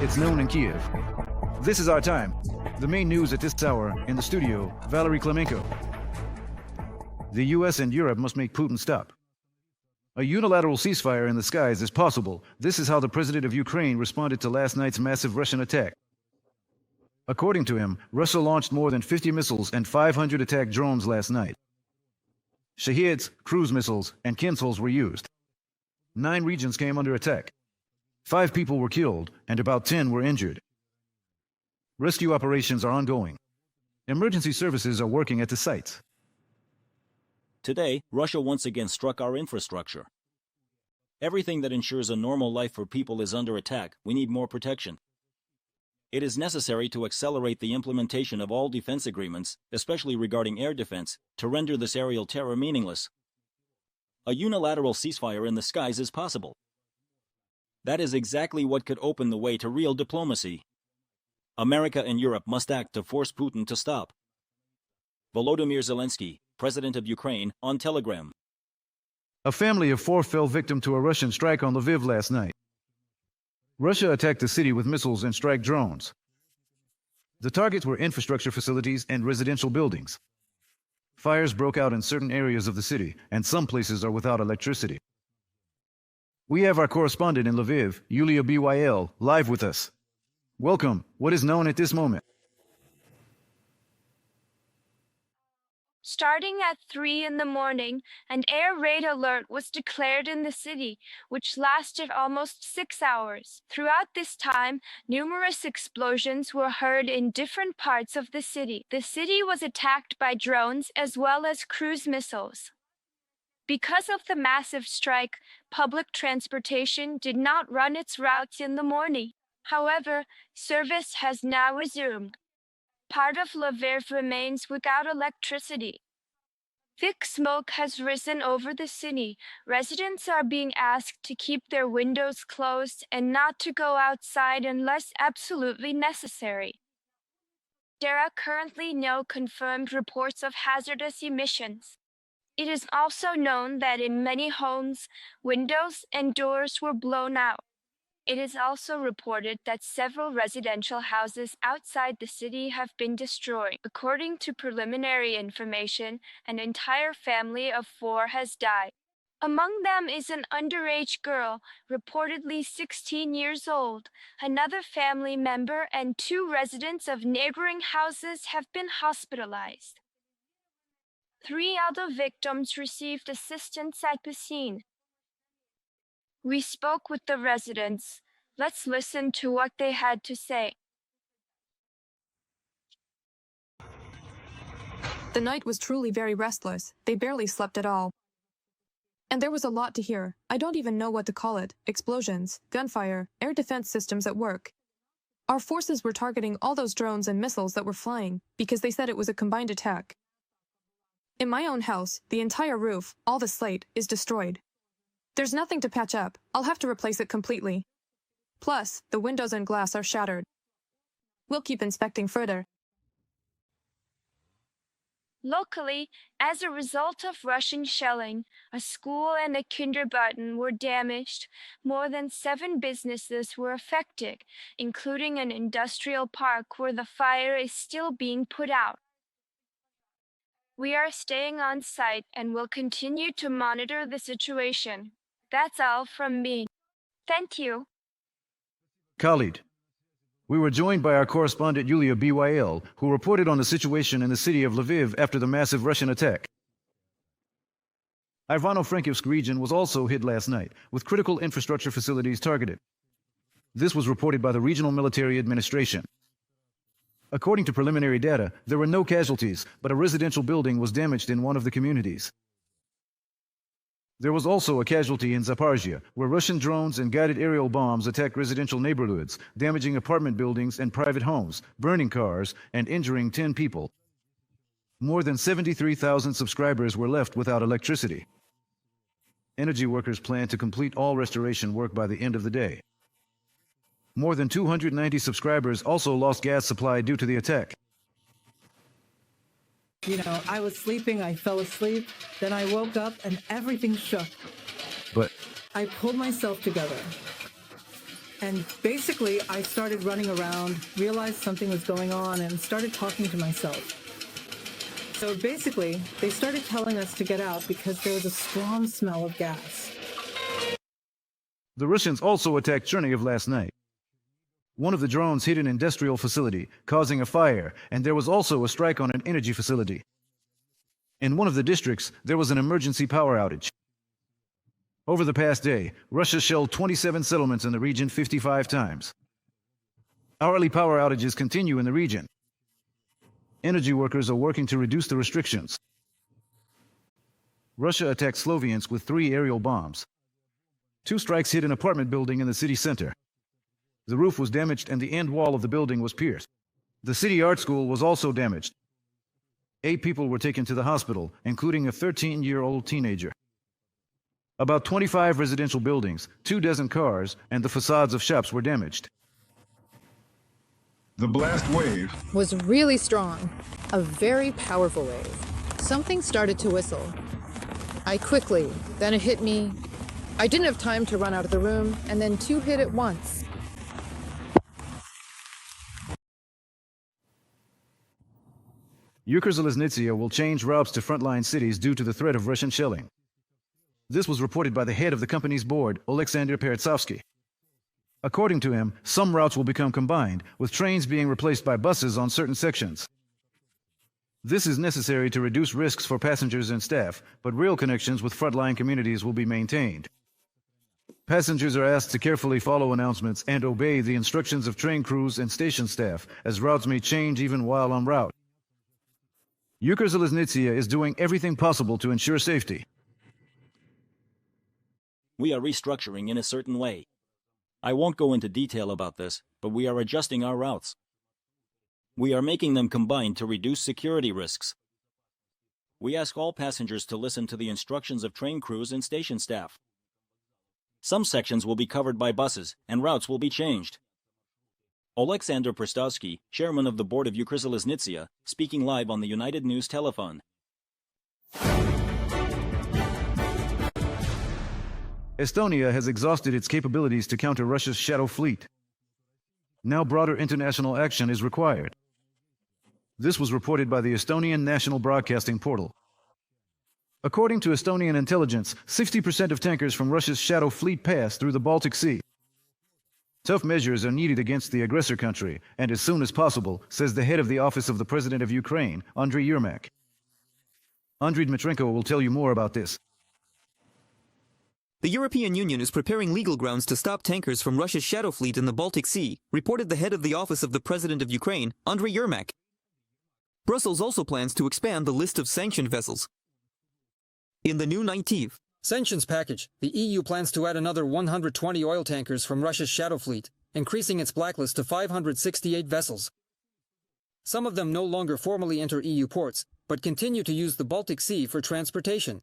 It's noon in Kiev. This is our time. The main news at this hour, in the studio, Valery Klemenko. The US and Europe must make Putin stop. A unilateral ceasefire in the skies is possible. This is how the president of Ukraine responded to last night's massive Russian attack. According to him, Russia launched more than 50 missiles and 500 attack drones last night. Shaheeds, cruise missiles, and Kinzhals were used. 9 regions came under attack. 5 people were killed, and about 10 were injured. Rescue operations are ongoing. Emergency services are working at the sites. Today, Russia once again struck our infrastructure. Everything that ensures a normal life for people is under attack. We need more protection. It is necessary to accelerate the implementation of all defense agreements, especially regarding air defense, to render this aerial terror meaningless. A unilateral ceasefire in the skies is possible. That is exactly what could open the way to real diplomacy. America and Europe must act to force Putin to stop. Volodymyr Zelenskyy, President of Ukraine, on Telegram. A family of 4 fell victim to a Russian strike on Lviv last night. Russia attacked the city with missiles and strike drones. The targets were infrastructure facilities and residential buildings. Fires broke out in certain areas of the city, and some places are without electricity. We have our correspondent in Lviv, Yulia BYL, live with us. Welcome. What is known at this moment? Starting at 3 in the morning, an air raid alert was declared in the city, which lasted almost 6 hours. Throughout this time, numerous explosions were heard in different parts of the city. The city was attacked by drones as well as cruise missiles. Because of the massive strike, public transportation did not run its routes in the morning. However, service has now resumed. Part of Lviv remains without electricity. Thick smoke has risen over the city. Residents are being asked to keep their windows closed and not to go outside unless absolutely necessary. There are currently no confirmed reports of hazardous emissions. It is also known that in many homes, windows and doors were blown out. It is also reported that several residential houses outside the city have been destroyed. According to preliminary information, an entire family of 4 has died. Among them is an underage girl, reportedly 16 years old. Another family member and 2 residents of neighboring houses have been hospitalized. 3 other victims received assistance at the scene. We spoke with the residents. Let's listen to what they had to say. The night was truly very restless. They barely slept at all. And there was a lot to hear. I don't even know what to call it. Explosions, gunfire, air defense systems at work. Our forces were targeting all those drones and missiles that were flying because they said it was a combined attack. In my own house, the entire roof, all the slate, is destroyed. There's nothing to patch up. I'll have to replace it completely. Plus, the windows and glass are shattered. We'll keep inspecting further. Locally, as a result of Russian shelling, a school and a kindergarten were damaged. More than 7 businesses were affected, including an industrial park where the fire is still being put out. We are staying on site and will continue to monitor the situation. That's all from me. Thank you. Khalid. We were joined by our correspondent Yulia BYL, who reported on the situation in the city of Lviv after the massive Russian attack. Ivano-Frankivsk region was also hit last night, with critical infrastructure facilities targeted. This was reported by the Regional Military Administration. According to preliminary data, there were no casualties, but a residential building was damaged in one of the communities. There was also a casualty in Zaporizhzhia, where Russian drones and guided aerial bombs attacked residential neighborhoods, damaging apartment buildings and private homes, burning cars, and injuring 10 people. More than 73,000 subscribers were left without electricity. Energy workers plan to complete all restoration work by the end of the day. More than 290 subscribers also lost gas supply due to the attack. You know, I was sleeping, I fell asleep, then I woke up and everything shook. But I pulled myself together. And basically, I started running around, realized something was going on, and started talking to myself. So basically, they started telling us to get out because there was a strong smell of gas. The Russians also attacked Chernihiv last night. One of the drones hit an industrial facility, causing a fire, and there was also a strike on an energy facility. In one of the districts, there was an emergency power outage. Over the past day, Russia shelled 27 settlements in the region 55 times. Hourly power outages continue in the region. Energy workers are working to reduce the restrictions. Russia attacked Sloviansk with 3 aerial bombs. 2 strikes hit an apartment building in the city center. The roof was damaged and the end wall of the building was pierced. The city art school was also damaged. 8 people were taken to the hospital, including a 13-year-old teenager. About 25 residential buildings, 24 cars, and the facades of shops were damaged. The blast wave was really strong, a very powerful wave. Something started to whistle. Then it hit me. I didn't have time to run out of the room, and then 2 hit at once. Zaporizhzhia will change routes to frontline cities due to the threat of Russian shelling. This was reported by the head of the company's board, Oleksandr Peretsovsky. According to him, some routes will become combined, with trains being replaced by buses on certain sections. This is necessary to reduce risks for passengers and staff, but rail connections with frontline communities will be maintained. Passengers are asked to carefully follow announcements and obey the instructions of train crews and station staff, as routes may change even while en route. Zaporizhzhia is doing everything possible to ensure safety. We are restructuring in a certain way. I won't go into detail about this, but we are adjusting our routes. We are making them combined to reduce security risks. We ask all passengers to listen to the instructions of train crews and station staff. Some sections will be covered by buses, and routes will be changed. Oleksandr Perstovsky, chairman of the board of Zaporizhzhia, speaking live on the United News telephone. Estonia has exhausted its capabilities to counter Russia's shadow fleet. Now broader international action is required. This was reported by the Estonian National Broadcasting Portal. According to Estonian intelligence, 60% of tankers from Russia's shadow fleet pass through the Baltic Sea. Tough measures are needed against the aggressor country, and as soon as possible, says the head of the office of the President of Ukraine, Andriy Yermak. Andriy Dmitrenko will tell you more about this. The European Union is preparing legal grounds to stop tankers from Russia's shadow fleet in the Baltic Sea, reported the head of the office of the President of Ukraine, Andriy Yermak. Brussels also plans to expand the list of sanctioned vessels. In the new 19th sanctions package, the EU plans to add another 120 oil tankers from Russia's shadow fleet, increasing its blacklist to 568 vessels. Some of them no longer formally enter EU ports, but continue to use the Baltic Sea for transportation.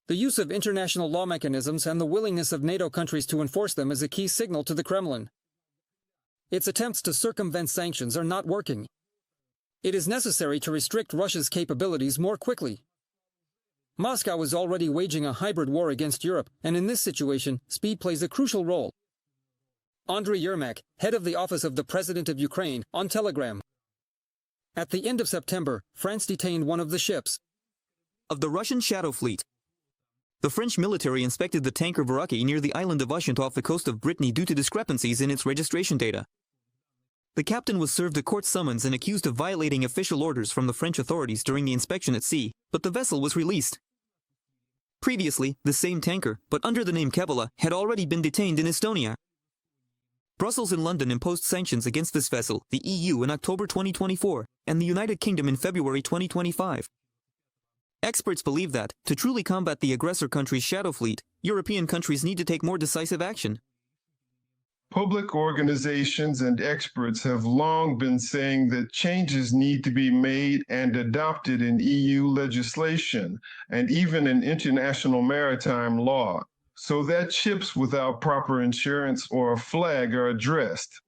The use of international law mechanisms and the willingness of NATO countries to enforce them is a key signal to the Kremlin. Its attempts to circumvent sanctions are not working. It is necessary to restrict Russia's capabilities more quickly. Moscow is already waging a hybrid war against Europe, and in this situation, speed plays a crucial role. Andriy Yermak, head of the office of the President of Ukraine, on Telegram. At the end of September, France detained one of the ships of the Russian shadow fleet. The French military inspected the tanker Varaki near the island of Ushant off the coast of Brittany due to discrepancies in its registration data. The captain was served a court summons and accused of violating official orders from the French authorities during the inspection at sea, but the vessel was released. Previously, the same tanker, but under the name Kevala, had already been detained in Estonia. Brussels and London imposed sanctions against this vessel, the EU in October 2024, and the United Kingdom in February 2025. Experts believe that, to truly combat the aggressor country's shadow fleet, European countries need to take more decisive action. Public organizations and experts have long been saying that changes need to be made and adopted in EU legislation and even in international maritime law, so that ships without proper insurance or a flag are addressed.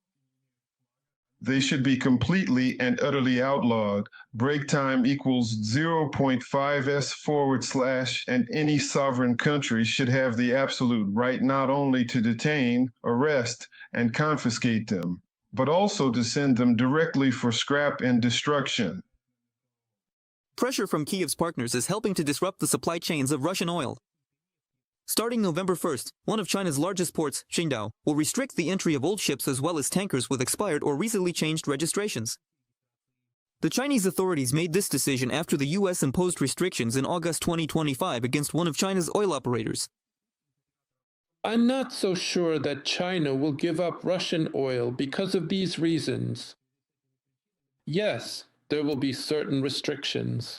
They should be completely and utterly outlawed. Break time equals 0.5s/, and any sovereign country should have the absolute right not only to detain, arrest, and confiscate them, but also to send them directly for scrap and destruction. Pressure from Kiev's partners is helping to disrupt the supply chains of Russian oil. Starting November 1st, one of China's largest ports, Qingdao, will restrict the entry of old ships as well as tankers with expired or recently changed registrations. The Chinese authorities made this decision after the U.S. imposed restrictions in August 2025 against one of China's oil operators. I'm not so sure that China will give up Russian oil because of these reasons. Yes, there will be certain restrictions.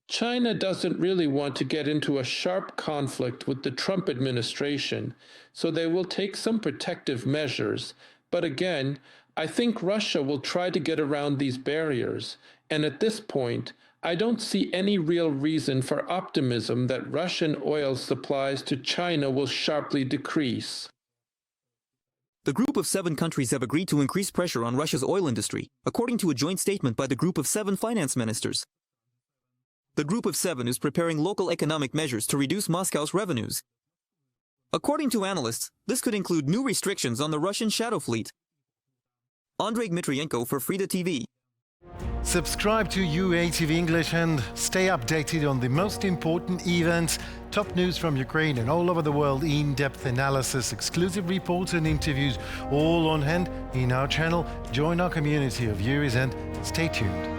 China doesn't really want to get into a sharp conflict with the Trump administration, so they will take some protective measures. But again, I think Russia will try to get around these barriers, and at this point, I don't see any real reason for optimism that Russian oil supplies to China will sharply decrease. The Group of 7 countries have agreed to increase pressure on Russia's oil industry, according to a joint statement by the Group of 7 finance ministers. The Group of 7 is preparing local economic measures to reduce Moscow's revenues. According to analysts, this could include new restrictions on the Russian shadow fleet. Andrei Dmitrienko for Frida TV. Subscribe to UATV English and stay updated on the most important events, top news from Ukraine and all over the world, in-depth analysis, exclusive reports and interviews, all on hand in our channel. Join our community of viewers and stay tuned.